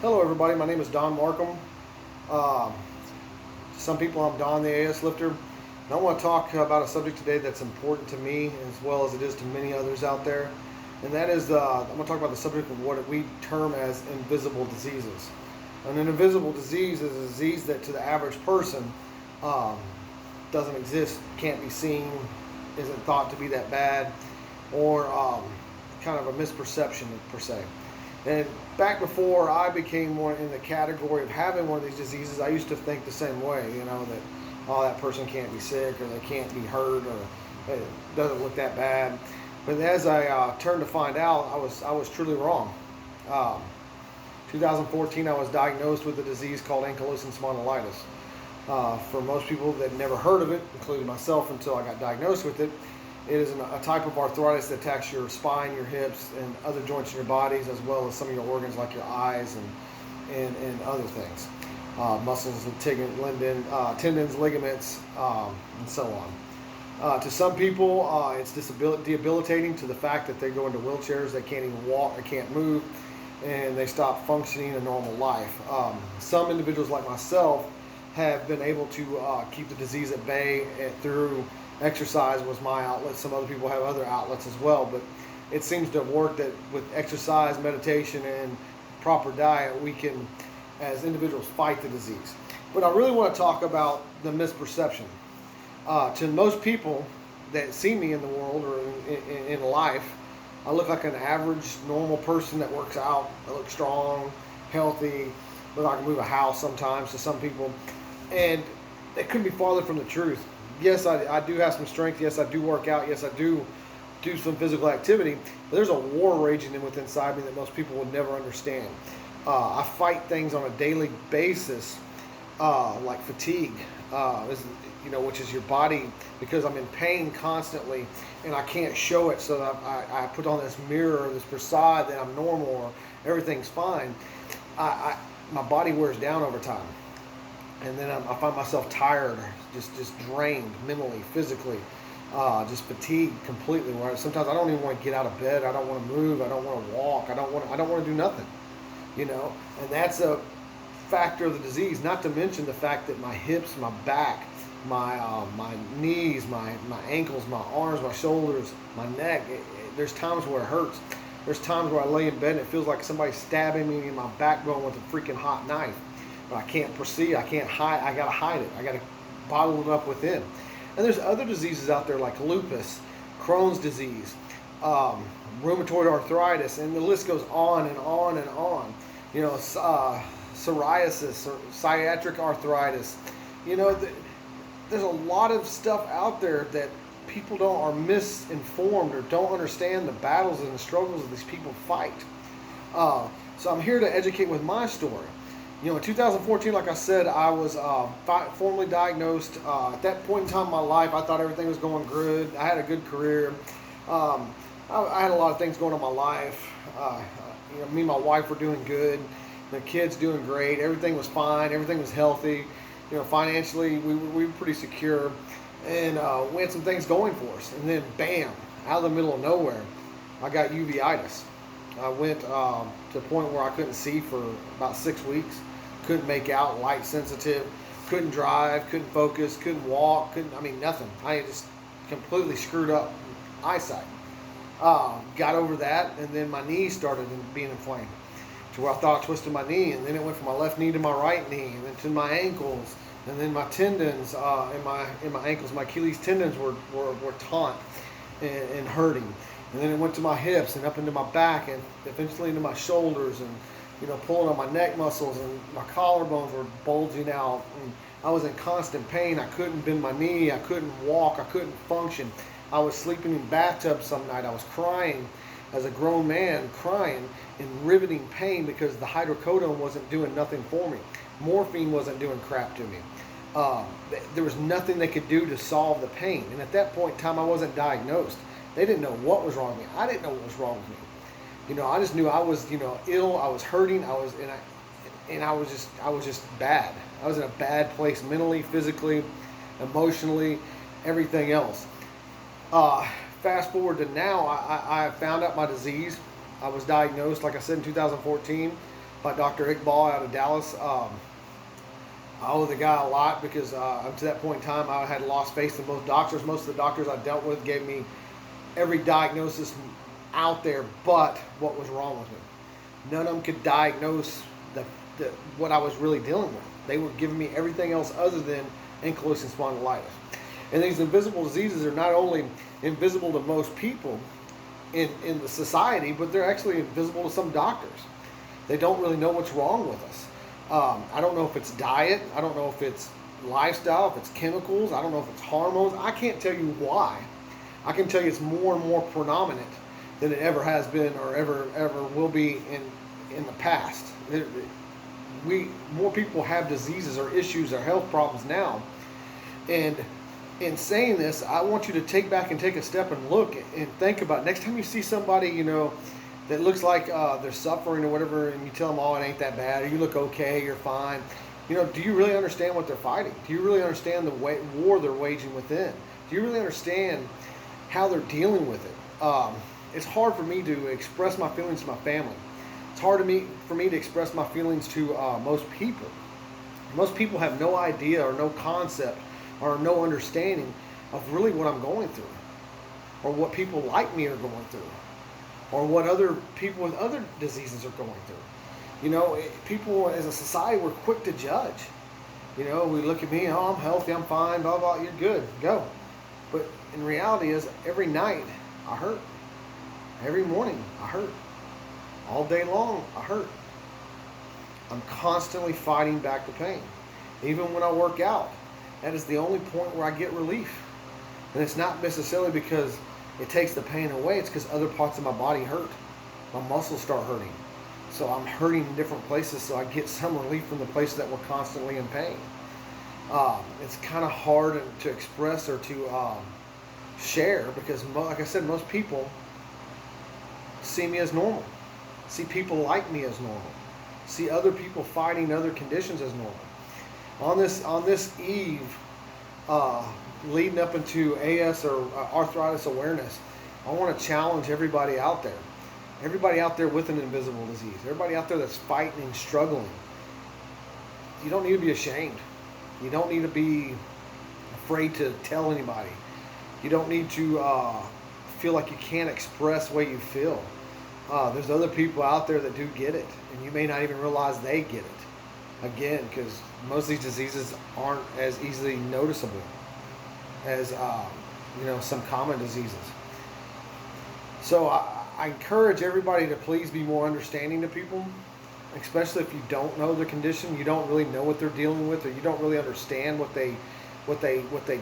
Hello everybody, my name is Don Markham. Um, some people I'm Don the AS lifter. And I want to talk about a subject today that's important to me as well as it is to many others out there. And that is, I'm going to talk about the subject of what we term as invisible diseases. And an invisible disease is a disease that to the average person um, doesn't exist, can't be seen, isn't thought to be that bad, or kind of a misperception per se. And back before I became one in the category of having one of these diseases, I used to think the same way, that that person can't be sick or they can't be hurt or it doesn't look that bad. But as I turned to find out, I was truly wrong. Um, 2014, I was diagnosed with a disease called Ankylosing Spondylitis. For most people that never heard of it, including myself until I got diagnosed with it, it is a type of arthritis that attacks your spine, your hips, and other joints in your bodies, as well as some of your organs like your eyes and other things. Muscles, tendons, ligaments, and so on. To some people, it's debilitating to the fact that they go into wheelchairs, they can't even walk, they can't move, and they stop functioning a normal life. Some individuals like myself have been able to keep the disease at bay through exercise was my outlet. Some other people have other outlets as well, but it seems to have worked that with exercise, meditation, and proper diet, we can, as individuals, fight the disease. But I really want to talk about the misperception. To most people that see me in the world or in life, I look like an average, normal person that works out. I look strong, healthy, look like I can move a house sometimes to some people. And it couldn't be farther from the truth. Yes, I do have some strength. Yes, I do work out. Yes, I do some physical activity. But there's a war raging within inside me that most people would never understand. I fight things on a daily basis, like fatigue, which is your body, because I'm in pain constantly and I can't show it. So that I put on this mirror, this facade that I'm normal or everything's fine. My body wears down over time. And then I find myself tired, just drained mentally, physically, just fatigued completely. Where sometimes I don't even want to get out of bed. I don't want to move. I don't want to walk. I don't want to do nothing. And that's a factor of the disease. Not to mention the fact that my hips, my back, my knees, my ankles, my arms, my shoulders, my neck. There's times where it hurts. There's times where I lay in bed and it feels like somebody's stabbing me in my backbone with a freaking hot knife. I can't proceed. I can't hide. I gotta hide it. I gotta bottle it up within. And there's other diseases out there like lupus, Crohn's disease, rheumatoid arthritis, and the list goes on and on and on. Psoriasis or psoriatic arthritis. There's a lot of stuff out there that people are misinformed or don't understand the battles and the struggles that these people fight. So I'm here to educate with my story. In 2014, like I said, I was formally diagnosed. At that point in time in my life, I thought everything was going good. I had a good career. I had a lot of things going on in my life. Me and my wife were doing good. The kids doing great. Everything was fine. Everything was healthy. Financially, we were pretty secure. And we had some things going for us. And then, bam, out of the middle of nowhere, I got uveitis. I went to the point where I couldn't see for about 6 weeks. Couldn't make out, light sensitive, couldn't drive, couldn't focus, couldn't walk, nothing. I just completely screwed up eyesight. Got over that, and then my knees started being inflamed to where I thought I twisted my knee, and then it went from my left knee to my right knee, and then to my ankles, and then my tendons in my ankles, my Achilles tendons were taut and hurting. And then it went to my hips and up into my back and eventually into my shoulders and, pulling on my neck muscles, and my collarbones were bulging out. And I was in constant pain. I couldn't bend my knee. I couldn't walk. I couldn't function. I was sleeping in bathtubs some night. I was crying as a grown man, crying in riveting pain because the hydrocodone wasn't doing nothing for me. Morphine wasn't doing crap to me. There was nothing they could do to solve the pain. And at that point in time, I wasn't diagnosed. They didn't know what was wrong with me. I didn't know what was wrong with me. I just knew I was, ill. I was hurting. I was just bad. I was in a bad place mentally, physically, emotionally, everything else. Fast forward to now, I found out my disease. I was diagnosed, like I said, in 2014. by Dr. Iqbal out of Dallas. I owe the guy a lot because up to that point in time, I had lost faith in most doctors. Most of the doctors I dealt with gave me every diagnosis out there but what was wrong with me. None of them could diagnose the what I was really dealing with. They were giving me everything else other than ankylosing spondylitis. And these invisible diseases are not only invisible to most people in the society, but they're actually invisible to some doctors. They don't really know what's wrong with us. I don't know if it's diet. I don't know if it's lifestyle, if it's chemicals. I don't know if it's hormones. I can't tell you why. I can tell you it's more and more predominant than it ever has been or ever will be in the past. More people have diseases or issues or health problems now. And in saying this, I want you to take back and take a step and look and think about next time you see somebody, that looks like they're suffering or whatever, and you tell them, oh, it ain't that bad, or you look okay, you're fine. Do you really understand what they're fighting? Do you really understand the war they're waging within? Do you really understand how they're dealing with it? It's hard for me to express my feelings to my family. It's hard for me to express my feelings to most people. Most people have no idea or no concept or no understanding of really what I'm going through, or what people like me are going through, or what other people with other diseases are going through. People as a society, we're quick to judge. We look at me, oh, I'm healthy, I'm fine, blah, blah, you're good, go. But in reality is every night I hurt. Every morning I hurt. All day long I hurt. I'm constantly fighting back the pain. Even when I work out, that is the only point where I get relief. And it's not necessarily because it takes the pain away, it's because other parts of my body hurt. My muscles start hurting. So I'm hurting in different places, so I get some relief from the places that were constantly in pain. It's kind of hard to express or to share because, like I said, most people see me as normal, see people like me as normal, see other people fighting other conditions as normal. On this eve, leading up into AS or arthritis awareness, I want to challenge everybody out there with an invisible disease, everybody out there that's fighting and struggling. You don't need to be ashamed. You don't need to be afraid to tell anybody. You don't need to feel like you can't express the way you feel. There's other people out there that do get it, and you may not even realize they get it. Again, because most of these diseases aren't as easily noticeable as some common diseases. So I encourage everybody to please be more understanding to people, especially if you don't know the condition, you don't really know what they're dealing with, or you don't really understand what they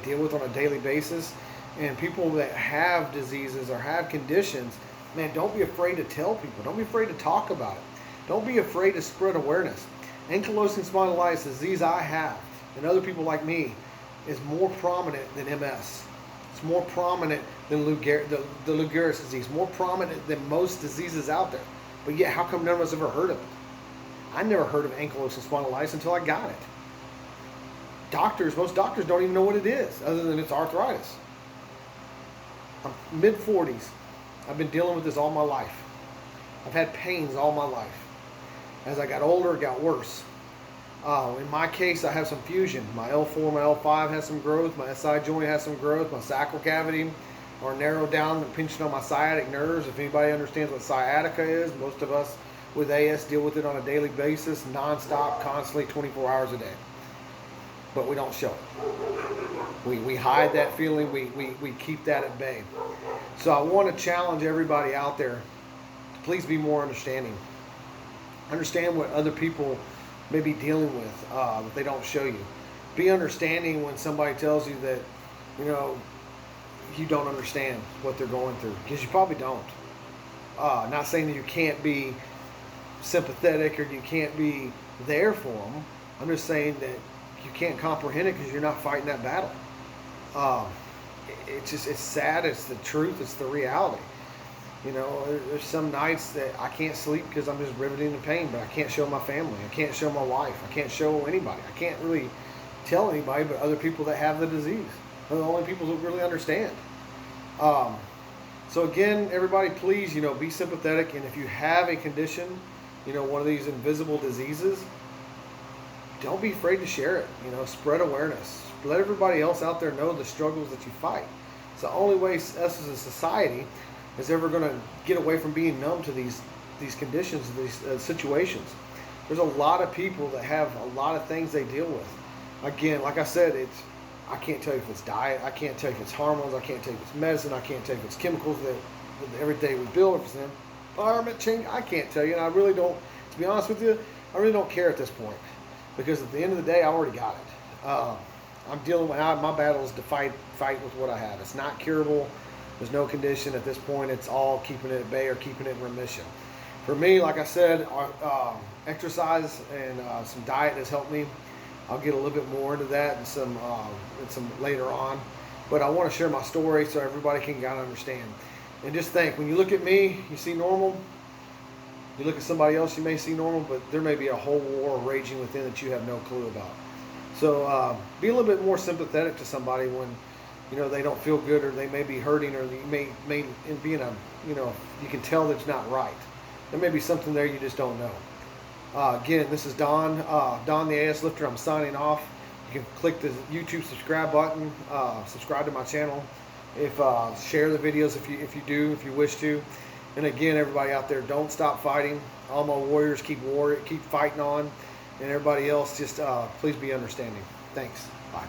deal with on a daily basis. And people that have diseases or have conditions, man, don't be afraid to tell people. Don't be afraid to talk about it. Don't be afraid to spread awareness. Ankylosing spondylitis, the disease I have, and other people like me, is more prominent than MS. It's more prominent than the Lou Gehrig's disease, more prominent than most diseases out there. But yet, how come none of us ever heard of it? I never heard of ankylosing spondylitis until I got it. Most doctors don't even know what it is, other than it's arthritis. I'm mid-40s. I've been dealing with this all my life. I've had pains all my life. As I got older, it got worse. In my case, I have some fusion. My L4, my L5 has some growth. My SI joint has some growth. My sacral cavity are narrowed down and pinching on my sciatic nerves. If anybody understands what sciatica is, most of us with AS deal with it on a daily basis, nonstop, constantly, 24 hours a day. But we don't show it. We hide that feeling. We keep that at bay. So I want to challenge everybody out there to please be more understanding. Understand what other people may be dealing with that they don't show you. Be understanding when somebody tells you that, you don't understand what they're going through, because you probably don't. Not saying that you can't be sympathetic or you can't be there for them. I'm just saying that you can't comprehend it because you're not fighting that battle. It's sad. It's the truth. It's the reality. There's some nights that I can't sleep because I'm just riveting in pain, but I can't show my family. I can't show my wife. I can't show anybody. I can't really tell anybody but other people that have the disease. They're the only people who really understand. So again, everybody, please, be sympathetic. And if you have a condition, one of these invisible diseases, don't be afraid to share it. Spread awareness. Let everybody else out there know the struggles that you fight. It's the only way us as a society is ever going to get away from being numb to these conditions, these situations. There's a lot of people that have a lot of things they deal with. Again, like I said, I can't tell you if it's diet, I can't tell you if it's hormones, I can't tell you if it's medicine, I can't tell you if it's chemicals that every day we build, if it's an environment change. I can't tell you, and I really don't. To be honest with you, I really don't care at this point, because at the end of the day, I already got it. I'm dealing with my battle is to fight with what I have. It's not curable. There's no condition at this point. It's all keeping it at bay or keeping it in remission. For me, like I said, exercise and some diet has helped me. I'll get a little bit more into that and some later on. But I want to share my story so everybody can kind of understand. And just think, when you look at me, you see normal. You look at somebody else, you may see normal, but there may be a whole war raging within that you have no clue about. So be a little bit more sympathetic to somebody when they don't feel good, or they may be hurting, or you may be in a you can tell that it's not right. There may be something there you just don't know. Again, this is Don the AS Lifter. I'm signing off. You can click the YouTube subscribe button, subscribe to my channel, share the videos if you wish to. And again, everybody out there, don't stop fighting. All my warriors, keep fighting on, and everybody else, just please be understanding. Thanks. Bye.